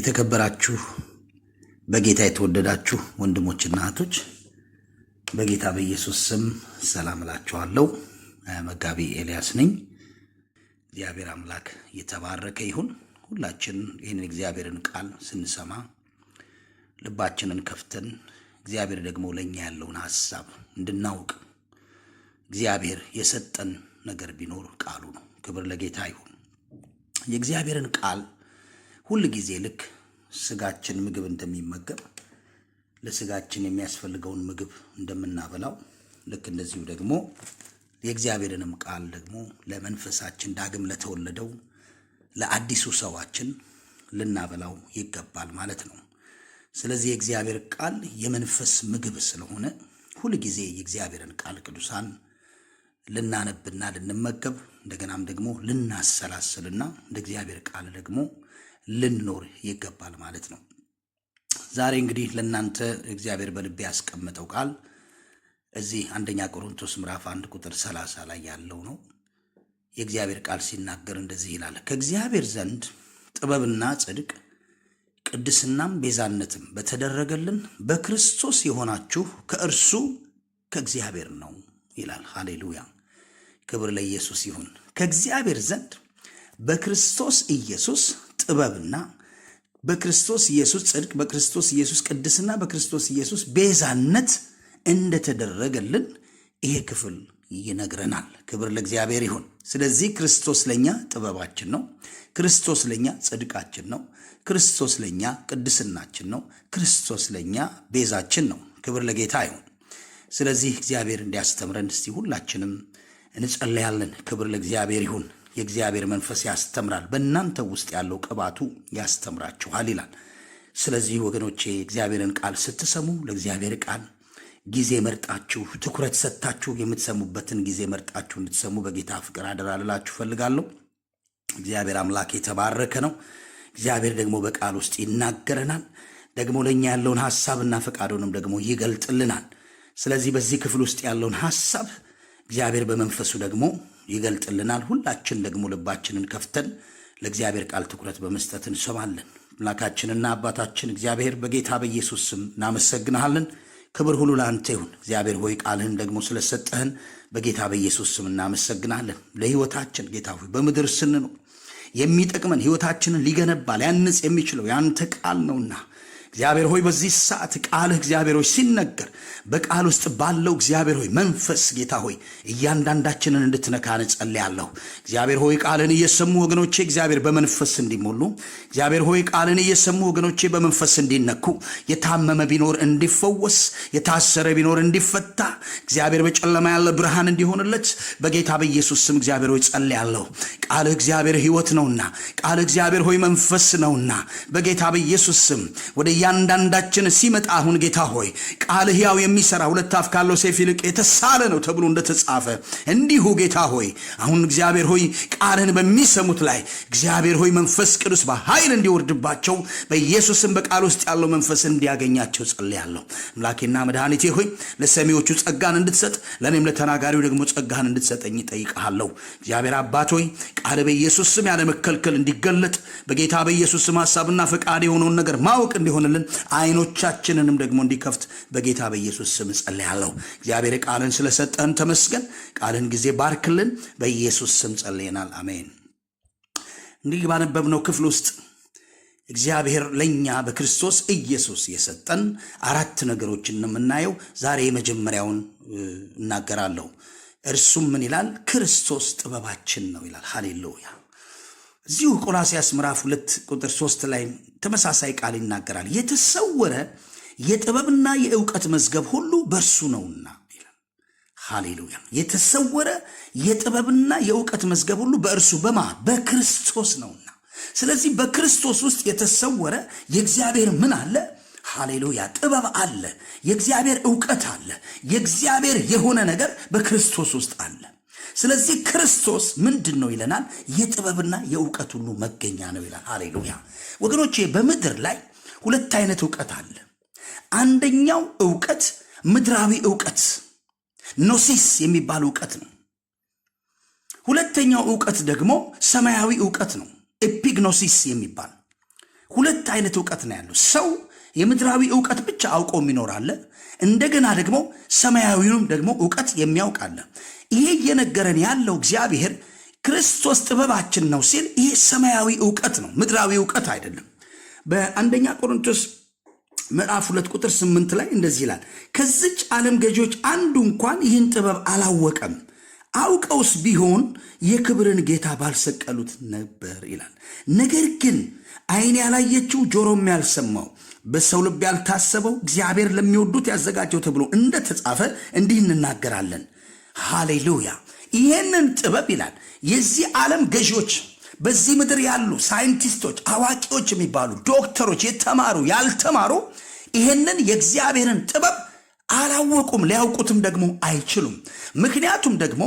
የተከበራችሁ በጌታ የተወደዳችሁ ወንድሞችና እህቶች በጌታ በኢየሱስ ስም ሰላም እላችኋለሁ። መጋቢ ኤልያስ ነኝ። እግዚአብሔር አምላክ የተባረከ ይሁን። ሁላችን ይህንን እግዚአብሔርን ቃል ስንሰማ ልባችንን ከፍተን እግዚአብሔር ደግሞ ለኛ ያለውን ሐሳብ እንድናውቅ እግዚአብሔር የሰጠን ነገር ቢኖር ቃሉ ነው። ክብር ለጌታ ይሁን። የእግዚአብሔርን ቃል ሁሉ ጊዜ ልክ ስጋችን ምግብ እንደሚመገብ ለስጋችን የሚያስፈልገውን ምግብ እንደምናበላው ልክ እንደዚሁ ደግሞ የእግዚአብሔርንም ቃል ደግሞ ለመንፈሳችን ዳግም ለተወለደው ለአዲሱ ሰዋችን ልናበላው ይገባል ማለት ነው። ስለዚህ የእግዚአብሔር ቃል የመንፈስ ምግብ ስለሆነ ሁሉ ጊዜ የእግዚአብሔርን ቃል ቅዱሳን ልናነብና ልንመገብ እንደገናም ደግሞ ልናሰላስልና እንደ እግዚአብሔር ቃል ደግሞ ልንኖር ይገባል ማለት ነው። ዛሬ እንግዲህ ለእናንተ እግዚአብሔር በልቤ ያስቀመጠው ቃል እዚህ አንደኛ ቆሮንቶስ ምዕራፍ 1 ቁጥር 30 ላይ ያለው ነው። የእግዚአብሔር ቃል ሲናገር እንደዚህ ይላል፣ ከእግዚአብሔር ዘንድ ጥበብና ጽድቅ ቅድስናም ቤዛነትም በተደረገልን በክርስቶስ የሆናችሁ ከእርሱ ከእግዚአብሔር ነው ይላል። ሃሌሉያ! ክብር ለኢየሱስ ይሁን። ከእግዚአብሔር ዘንድ በክርስቶስ ኢየሱስ ጥበብና በክርስቶስ ኢየሱስ ጽድቅ፣ በክርስቶስ ኢየሱስ ቅድስና፣ በክርስቶስ ኢየሱስ ቤዛነት እንደተደረገልን ይሄ ክፍል ይነግረናል። ክብር ለእግዚአብሔር ይሁን። ስለዚህ ክርስቶስ ለኛ ጥበባችን ነው። ክርስቶስ ለኛ ጽድቃችን ነው። ክርስቶስ ለኛ ቅድስናችን ነው። ክርስቶስ ለኛ ቤዛችን ነው። ክብር ለጌታ ይሁን። ስለዚህ እግዚአብሔር እንዲያስተምረን እስቲ ሁላችንም እንጸልያለን። ክብር ለእግዚአብሔር ይሁን። የእግዚአብሔር መንፈስ ያስተምራል፣ በእናንተ ውስጥ ያለው ቅባቱ ያስተምራችኋል ይላል። ስለዚህ ወገኖቼ እግዚአብሔርን ቃል ስትሰሙ ለእግዚአብሔር ቃል ጊዜ መርጣችሁ ትኩረት ሰጥታችሁ የምትሰሙበትን ጊዜ መርጣችሁ እንድትሰሙ በጌታ ፍቅር አደራ ልላችሁ ፈልጋለሁ። እግዚአብሔር አምላክ የተባረከ ነው። እግዚአብሔር ደግሞ በቃል ውስጥ ይናገረናል፣ ደግሞ ለኛ ያለውን ሐሳብና ፈቃዱንም ደግሞ ይገልጥልናል። ስለዚህ በዚህ ክፍል ውስጥ ያለውን ሐሳብ እግዚአብሔር በመንፈሱ ደግሞ ይገልጥልናል። ሁላችን ደግሞ ልባችንን ከፍተን ለእግዚአብሔር ቃል ትኩረት በመስጠት እንሰማለን። አምላካችንና አባታችን እግዚአብሔር በጌታ በኢየሱስ ስም እናመሰግንሃለን። ክብር ሁሉ ለአንተ ይሁን። እግዚአብሔር ሆይ ቃልህን ደግሞ ስለሰጠህን በጌታ በኢየሱስ ስም እናመሰግናለን። ለሕይወታችን ጌታ ሆይ በምድር ስንኖር የሚጠቅመን ሕይወታችንን ሊገነባ ሊያንጽ የሚችለው ያንተ ቃል ነውና እግዚአብሔር ሆይ በዚህ ሰዓት ቃልህ እግዚአብሔር ሆይ ሲነገር በቃል ውስጥ ባለው እግዚአብሔር ሆይ መንፈስ ጌታ ሆይ እያንዳንዳችንን እንድትነካን ጸልያለሁ። እግዚአብሔር ሆይ ቃልን እየሰሙ ወገኖቼ እግዚአብሔር በመንፈስ እንዲሞሉ፣ እግዚአብሔር ሆይ ቃልን እየሰሙ ወገኖቼ በመንፈስ እንዲነኩ፣ የታመመ ቢኖር እንዲፈወስ፣ የታሰረ ቢኖር እንዲፈታ፣ እግዚአብሔር በጨለማ ያለ ብርሃን እንዲሆንለት በጌታ በኢየሱስ ስም እግዚአብሔር ሆይ ጸልያለሁ። ቃልህ እግዚአብሔር ሕይወት ነውና፣ ቃልህ እግዚአብሔር ሆይ መንፈስ ነውና በጌታ በኢየሱስ ስም ወደ እያንዳንዳችን ሲመጣ አሁን ጌታ ሆይ ቃልህ ሕያው የሚሰራ ሁለት አፍ ካለው ሰይፍ ይልቅ የተሳለ ነው ተብሎ እንደተጻፈ እንዲሁ ጌታ ሆይ አሁን እግዚአብሔር ሆይ ቃልህን በሚሰሙት ላይ እግዚአብሔር ሆይ መንፈስ ቅዱስ በኃይል እንዲወርድባቸው በኢየሱስም በቃል ውስጥ ያለው መንፈስ እንዲያገኛቸው ጸልያለሁ። አምላኬና መድኃኒቴ ሆይ ለሰሚዎቹ ጸጋን እንድትሰጥ ለእኔም ለተናጋሪው ደግሞ ጸጋን እንድትሰጠኝ ጠይቀሃለሁ። እግዚአብሔር አባት ሆይ ቃል በኢየሱስ ስም ያለ መከልከል እንዲገለጥ በጌታ በኢየሱስ ስም ሐሳብና ፈቃድ የሆነውን ነገር ማወቅ እንዲሆንልን አይኖቻችንንም ደግሞ እንዲከፍት በጌታ በኢየሱስ ስም ጸልያለሁ። እግዚአብሔር ቃልን ስለሰጠን ተመስገን። ቃልን ጊዜ ባርክልን። በኢየሱስ ስም ጸልየናል፣ አሜን። እንዲህ ባነበብነው ክፍል ውስጥ እግዚአብሔር ለኛ በክርስቶስ ኢየሱስ የሰጠን 4 ነገሮችን የምናየው ዛሬ የመጀመሪያውን እናገራለሁ። እርሱም ምን ይላል? ክርስቶስ ጥበባችን ነው ይላል። ሃሌሉያ! እዚሁ ቆላስይስ ምዕራፍ 2 ቁጥር 3 ላይ ተመሳሳይ ቃል ይናገራል። የተሰወረ የጥበብና የእውቀት መዝገብ ሁሉ በእርሱ ነውና ይላል። ሃሌሉያ! የተሰወረ የጥበብና የእውቀት መዝገብ ሁሉ በእርሱ በክርስቶስ ነውና። ስለዚህ በክርስቶስ ውስጥ የተሰወረ የእግዚአብሔር ምን አለ? ሃሌሉያ! ጥበብ አለ። የእግዚአብሔር እውቀት አለ። የእግዚአብሔር የሆነ ነገር በክርስቶስ ውስጥ አለ። ስለዚህ ክርስቶስ ምንድን ነው ይለናል? የጥበብና የእውቀት ሁሉ መገኛ ነው ይላል። ሃሌሉያ! ወገኖቼ በምድር ላይ 2 አይነት እውቀት አለ። አንደኛው እውቀት ምድራዊ እውቀት ኖሲስ የሚባል እውቀት ነው። ሁለተኛው እውቀት ደግሞ ሰማያዊ እውቀት ነው፣ ኤፒግኖሲስ የሚባል ሁለት አይነት ዕውቀት ነው ያለው። ሰው የምድራዊ ዕውቀት ብቻ አውቆ የሚኖር አለ። እንደገና ደግሞ ሰማያዊውም ደግሞ ዕውቀት የሚያውቅ አለ። ይሄ እየነገረን ያለው እግዚአብሔር ክርስቶስ ጥበባችን ነው ሲል ይሄ ሰማያዊ ዕውቀት ነው፣ ምድራዊ ዕውቀት አይደለም። በአንደኛ ቆሮንቶስ ምዕራፍ 2 ቁጥር 8 ላይ እንደዚህ ይላል፣ ከዚች ዓለም ገዢዎች አንዱ እንኳን ይህን ጥበብ አላወቀም፣ አውቀውስ ቢሆን የክብርን ጌታ ባልሰቀሉት ነበር ይላል። ነገር ግን ዓይን ያላየችው ጆሮም ያልሰማው በሰው ልብ ያልታሰበው እግዚአብሔር ለሚወዱት ያዘጋጀው ተብሎ እንደተጻፈ እንዲህ እንናገራለን። ሃሌሉያ! ይህንን ጥበብ ይላል የዚህ ዓለም ገዢዎች፣ በዚህ ምድር ያሉ ሳይንቲስቶች፣ አዋቂዎች የሚባሉ ዶክተሮች፣ የተማሩ ያልተማሩ ይህንን የእግዚአብሔርን ጥበብ አላወቁም፣ ሊያውቁትም ደግሞ አይችሉም። ምክንያቱም ደግሞ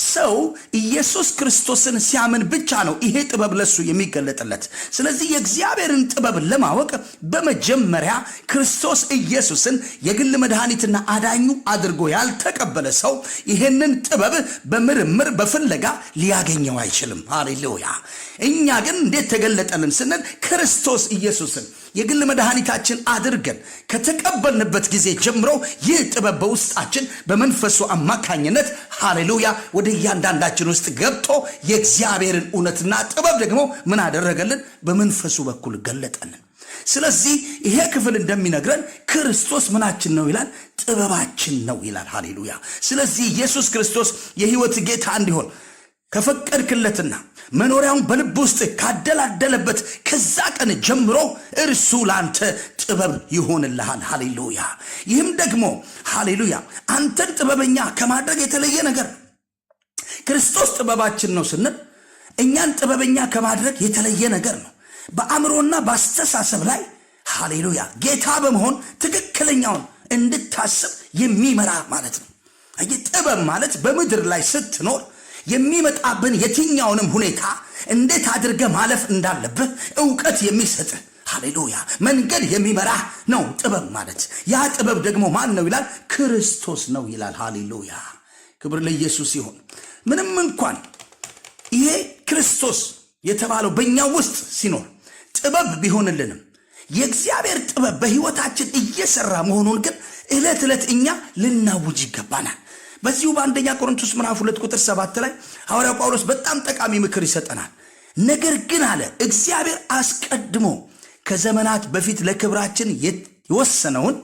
ሰው ኢየሱስ ክርስቶስን ሲያምን ብቻ ነው ይሄ ጥበብ ለሱ የሚገለጥለት። ስለዚህ የእግዚአብሔርን ጥበብ ለማወቅ በመጀመሪያ ክርስቶስ ኢየሱስን የግል መድኃኒትና አዳኙ አድርጎ ያልተቀበለ ሰው ይሄንን ጥበብ በምርምር በፍለጋ ሊያገኘው አይችልም። ሃሌሉያ! እኛ ግን እንዴት ተገለጠልን ስንል ክርስቶስ ኢየሱስን የግል መድኃኒታችን አድርገን ከተቀበልንበት ጊዜ ጀምሮ ይህ ጥበብ በውስጣችን በመንፈሱ አማካኝነት ሃሌሉያ ወደ እያንዳንዳችን ውስጥ ገብቶ የእግዚአብሔርን እውነትና ጥበብ ደግሞ ምን አደረገልን? በመንፈሱ በኩል ገለጠልን። ስለዚህ ይሄ ክፍል እንደሚነግረን ክርስቶስ ምናችን ነው ይላል? ጥበባችን ነው ይላል። ሃሌሉያ! ስለዚህ ኢየሱስ ክርስቶስ የሕይወት ጌታ እንዲሆን ከፈቀድክለትና መኖሪያውን በልብ ውስጥ ካደላደለበት ከዛ ቀን ጀምሮ እርሱ ላንተ ጥበብ ይሆንልሃል። ሃሌሉያ! ይህም ደግሞ ሃሌሉያ አንተን ጥበበኛ ከማድረግ የተለየ ነገር። ክርስቶስ ጥበባችን ነው ስንል እኛን ጥበበኛ ከማድረግ የተለየ ነገር ነው። በአእምሮና በአስተሳሰብ ላይ ሃሌሉያ ጌታ በመሆን ትክክለኛውን እንድታስብ የሚመራ ማለት ነው። ጥበብ ማለት በምድር ላይ ስትኖር የሚመጣብን የትኛውንም ሁኔታ እንዴት አድርገ ማለፍ እንዳለብህ ዕውቀት የሚሰጥህ ሃሌሉያ መንገድ የሚመራ ነው ጥበብ ማለት። ያ ጥበብ ደግሞ ማን ነው ይላል? ክርስቶስ ነው ይላል። ሃሌሉያ! ክብር ለኢየሱስ ይሁን። ምንም እንኳን ይሄ ክርስቶስ የተባለው በእኛ ውስጥ ሲኖር ጥበብ ቢሆንልንም የእግዚአብሔር ጥበብ በሕይወታችን እየሰራ መሆኑን ግን ዕለት ዕለት እኛ ልናውጅ ይገባናል። በዚሁ በአንደኛ ቆሮንቶስ ምዕራፍ 2 ቁጥር 7 ላይ ሐዋርያው ጳውሎስ በጣም ጠቃሚ ምክር ይሰጠናል። ነገር ግን አለ እግዚአብሔር አስቀድሞ ከዘመናት በፊት ለክብራችን የወሰነውን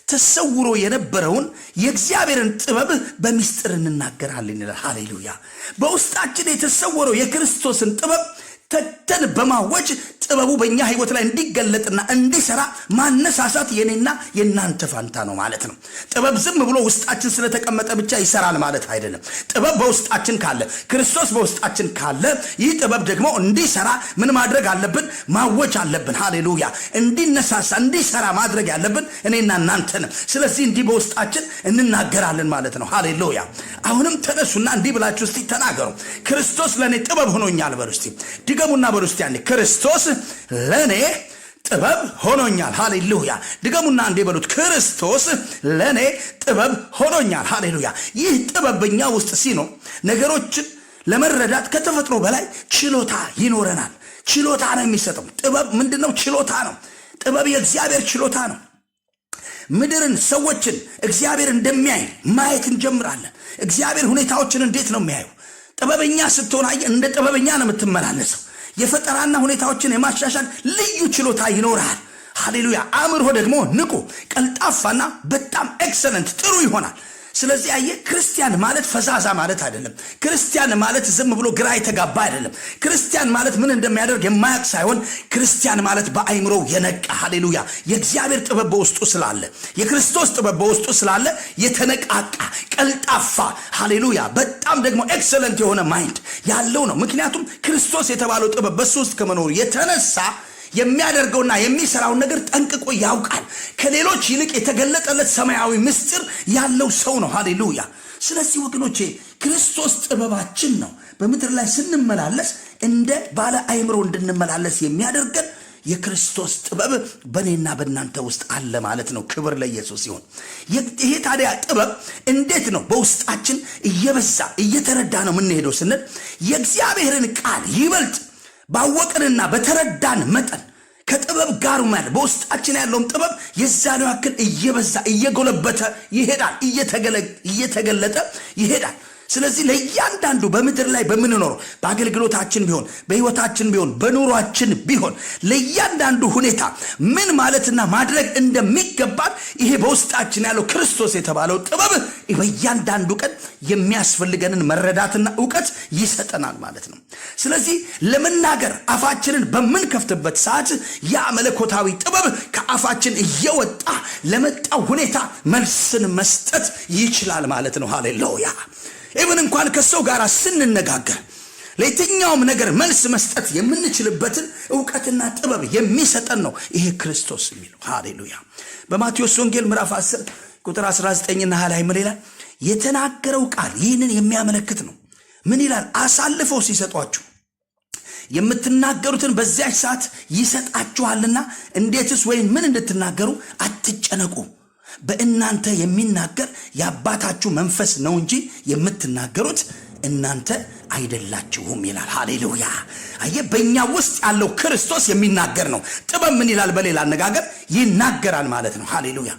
ተሰውሮ የነበረውን የእግዚአብሔርን ጥበብ በሚስጥር እንናገራለን ይላል። ሃሌሉያ! በውስጣችን የተሰወረው የክርስቶስን ጥበብ ተተን በማወጅ ጥበቡ በእኛ ሕይወት ላይ እንዲገለጥና እንዲሰራ ማነሳሳት የኔና የናንተ ፋንታ ነው ማለት ነው። ጥበብ ዝም ብሎ ውስጣችን ስለተቀመጠ ብቻ ይሰራል ማለት አይደለም። ጥበብ በውስጣችን ካለ፣ ክርስቶስ በውስጣችን ካለ ይህ ጥበብ ደግሞ እንዲሰራ ምን ማድረግ አለብን? ማወጅ አለብን። ሃሌሉያ! እንዲነሳሳ እንዲሰራ ማድረግ ያለብን እኔና እናንተ ነው። ስለዚህ እንዲህ በውስጣችን እንናገራለን ማለት ነው። ሃሌሉያ! አሁንም ተነሱና እንዲህ ብላችሁ እስቲ ተናገሩ። ክርስቶስ ለእኔ ጥበብ ሆኖኛል በሉ እስቲ። ድገሙና በሉ እስቲ ያኔ ክርስቶስ ለኔ ጥበብ ሆኖኛል። ሃሌሉያ! ድገሙና እንዴ በሉት፣ ክርስቶስ ለኔ ጥበብ ሆኖኛል። ሃሌሉያ! ይህ ጥበብ በእኛ ውስጥ ሲኖር ነገሮችን ለመረዳት ከተፈጥሮ በላይ ችሎታ ይኖረናል። ችሎታ ነው የሚሰጠው። ጥበብ ምንድነው? ችሎታ ነው። ጥበብ የእግዚአብሔር ችሎታ ነው። ምድርን፣ ሰዎችን እግዚአብሔር እንደሚያይ ማየት እንጀምራለን። እግዚአብሔር ሁኔታዎችን እንዴት ነው የሚያዩ? ጥበበኛ ስትሆን እንደ ጥበበኛ ነው የምትመላለሰው። የፈጠራና ሁኔታዎችን የማሻሻል ልዩ ችሎታ ይኖራል። ሃሌሉያ! አእምሮ ደግሞ ንቁ፣ ቀልጣፋና በጣም ኤክሰለንት ጥሩ ይሆናል። ስለዚህ ክርስቲያን ማለት ፈዛዛ ማለት አይደለም። ክርስቲያን ማለት ዝም ብሎ ግራ የተጋባ አይደለም። ክርስቲያን ማለት ምን እንደሚያደርግ የማያውቅ ሳይሆን ክርስቲያን ማለት በአእምሮው የነቃ ሃሌሉያ የእግዚአብሔር ጥበብ በውስጡ ስላለ፣ የክርስቶስ ጥበብ በውስጡ ስላለ የተነቃቃ ቀልጣፋ ሃሌሉያ በጣም ደግሞ ኤክሰለንት የሆነ ማይንድ ያለው ነው። ምክንያቱም ክርስቶስ የተባለው ጥበብ በሱ ውስጥ ከመኖሩ የተነሳ የሚያደርገውና የሚሰራውን ነገር ጠንቅቆ ያውቃል። ከሌሎች ይልቅ የተገለጠለት ሰማያዊ ምስጢር ያለው ሰው ነው። ሃሌሉያ! ስለዚህ ወገኖቼ ክርስቶስ ጥበባችን ነው። በምድር ላይ ስንመላለስ እንደ ባለ አእምሮ እንድንመላለስ የሚያደርገን የክርስቶስ ጥበብ በእኔና በእናንተ ውስጥ አለ ማለት ነው። ክብር ለኢየሱስ ይሁን። ይሄ ታዲያ ጥበብ እንዴት ነው በውስጣችን እየበዛ እየተረዳ ነው የምንሄደው ስንል የእግዚአብሔርን ቃል ይበልጥ ባወቅንና በተረዳን መጠን ከጥበብ ጋር ማለት በውስጣችን ያለውን ጥበብ የዛኔው ያክል እየበዛ እየጎለበተ ይሄዳል፣ እየተገለጠ ይሄዳል። ስለዚህ ለእያንዳንዱ በምድር ላይ በምንኖረው በአገልግሎታችን ቢሆን በህይወታችን ቢሆን በኑሯችን ቢሆን ለእያንዳንዱ ሁኔታ ምን ማለትና ማድረግ እንደሚገባን ይሄ በውስጣችን ያለው ክርስቶስ የተባለው ጥበብ በእያንዳንዱ ቀን የሚያስፈልገንን መረዳትና ዕውቀት ይሰጠናል ማለት ነው። ስለዚህ ለመናገር አፋችንን በምንከፍትበት ሰዓት ያ መለኮታዊ ጥበብ ከአፋችን እየወጣ ለመጣው ሁኔታ መልስን መስጠት ይችላል ማለት ነው። ሃሌሉያ። ኢቭን እንኳን ከሰው ጋር ስንነጋገር ለየትኛውም ነገር መልስ መስጠት የምንችልበትን ዕውቀትና ጥበብ የሚሰጠን ነው ይሄ ክርስቶስ የሚለው። ሃሌሉያ። በማቴዎስ ወንጌል ምዕራፍ 10 ቁጥር 19 እና 20 ምን ይላል? የተናገረው ቃል ይህንን የሚያመለክት ነው። ምን ይላል? አሳልፈው ሲሰጧችሁ የምትናገሩትን በዚያች ሰዓት ይሰጣችኋልና እንዴትስ ወይም ምን እንድትናገሩ አትጨነቁ። በእናንተ የሚናገር የአባታችሁ መንፈስ ነው እንጂ የምትናገሩት እናንተ አይደላችሁም ይላል። ሃሌሉያ። አየ በእኛ ውስጥ ያለው ክርስቶስ የሚናገር ነው። ጥበብ ምን ይላል? በሌላ አነጋገር ይናገራል ማለት ነው። ሃሌሉያ።